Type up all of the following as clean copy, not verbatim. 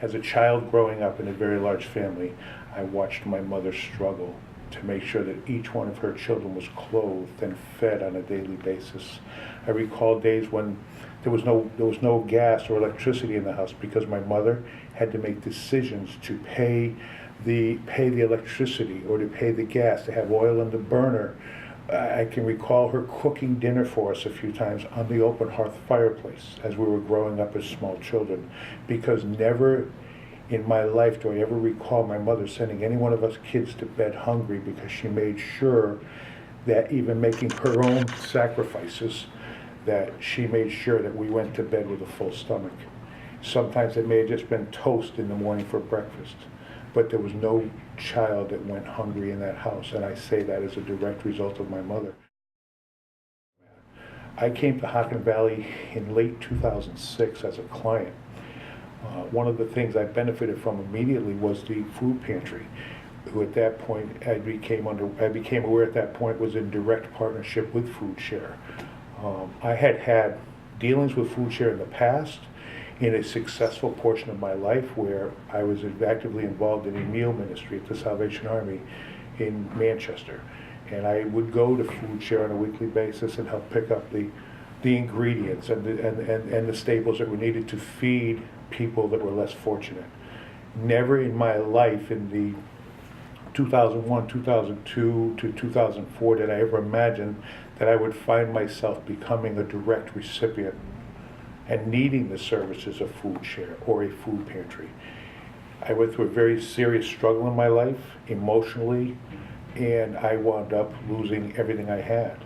As a child growing up in a very large family, I watched my mother struggle to make sure that each one of her children was clothed and fed on a daily basis. I recall days when there was no gas or electricity in the house because my mother had to make decisions to pay the electricity or to pay the gas, to have oil in the burner. I can recall her cooking dinner for us a few times on the open hearth fireplace as we were growing up as small children, because never in my life do I ever recall my mother sending any one of us kids to bed hungry, because she made sure that, even making her own sacrifices, that she made sure that we went to bed with a full stomach. Sometimes it may have just been toast in the morning for breakfast, but there was no child that went hungry in that house, and I say that as a direct result of my mother. I came to Hockin Valley in late 2006 as a client. One of the things I benefited from immediately was the food pantry, who at that point I became aware at that point was in direct partnership with Food Share. I had had dealings with Food Share in the past, in a successful portion of my life where I was actively involved in a meal ministry at the Salvation Army in Manchester. And I would go to Food Share on a weekly basis and help pick up the ingredients and the staples that were needed to feed people that were less fortunate. Never in my life, in the 2001, 2002 to 2004, did I ever imagine that I would find myself becoming a direct recipient and needing the services of Food Share or a food pantry. I went through a very serious struggle in my life, emotionally, and I wound up losing everything I had.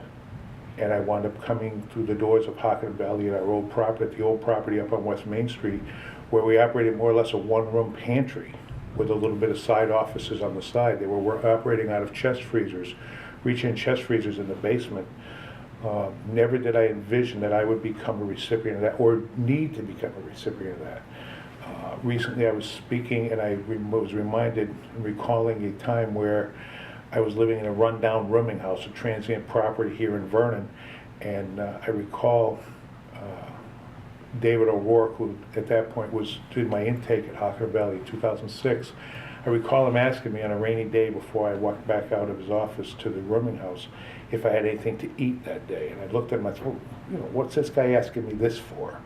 And I wound up coming through the doors of Hockin Valley at our old property, the old property up on West Main Street, where we operated more or less a one-room pantry with a little bit of side offices on the side. They were operating out of chest freezers, reach-in chest freezers in the basement. Never did I envision that I would become a recipient of that, or need to become a recipient of that. Recently I was speaking, and I was reminded and recalling a time where I was living in a rundown rooming house, a transient property here in Vernon, and I recall David O'Rourke, who at that point did my intake at Hockin Valley in 2006. I recall him asking me on a rainy day before I walked back out of his office to the rooming house if I had anything to eat that day. And I looked at him and I thought, what's this guy asking me this for?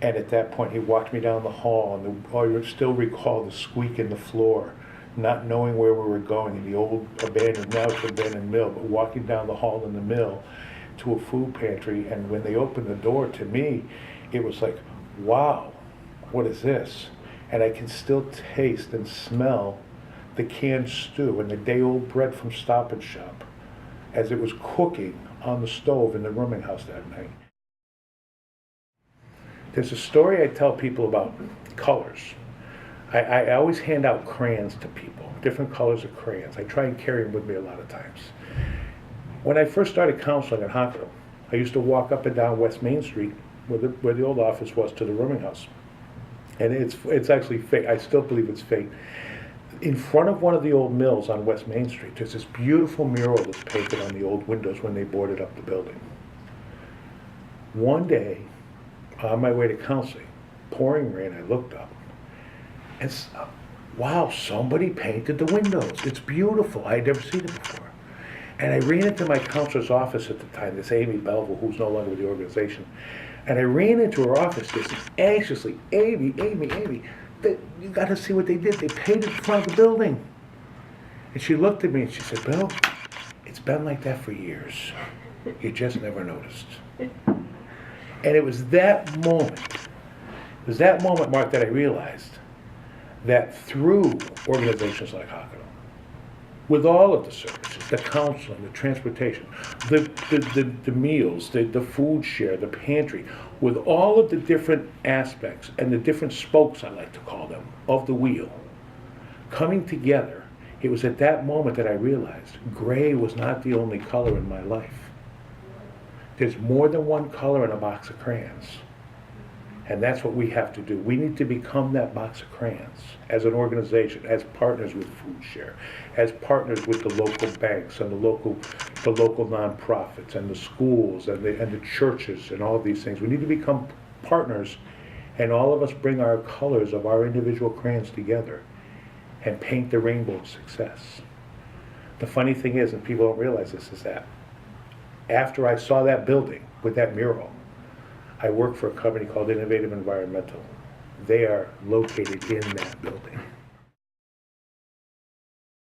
And at that point he walked me down the hall, and I still recall the squeak in the floor, not knowing where we were going in the old now it's abandoned mill, but walking down the hall in the mill to a food pantry. And when they opened the door to me, it was like, wow, what is this? And I can still taste and smell the canned stew and the day-old bread from Stop and Shop as it was cooking on the stove in the rooming house that night. There's a story I tell people about colors. I always hand out crayons to people, different colors of crayons. I try and carry them with me a lot of times. When I first started counseling at Hockin, I used to walk up and down West Main Street where the old office was to the rooming house. And it's actually fake. I still believe it's fake. In front of one of the old mills on West Main Street, there's this beautiful mural that's painted on the old windows when they boarded up the building. One day, on my way to counseling, pouring rain, I looked up, and wow, somebody painted the windows. It's beautiful. I had never seen it before. And I ran into my counselor's office at the time, this Amy Belleville, who's no longer with the organization. And I ran into her office just anxiously, Amy, you got to see what they did. They painted the front of the building. And she looked at me and she said, Bill, it's been like that for years. You just never noticed. And it was that moment, Mark, that I realized that through organizations like Hockin, with all of the services, the counseling, the transportation, the meals, the food share, the pantry, with all of the different aspects and the different spokes, I like to call them, of the wheel, coming together, it was at that moment that I realized gray was not the only color in my life. There's more than one color in a box of crayons. And that's what we have to do. We need to become that box of crayons as an organization, as partners with Food Share, as partners with the local banks and the local nonprofits and the schools and the churches and all of these things. We need to become partners And all of us bring our colors of our individual crayons together and paint the rainbow of success. The funny thing is, and people don't realize this, is that after I saw that building with that mural, I work for a company called Innovative Environmental. They are located in that building.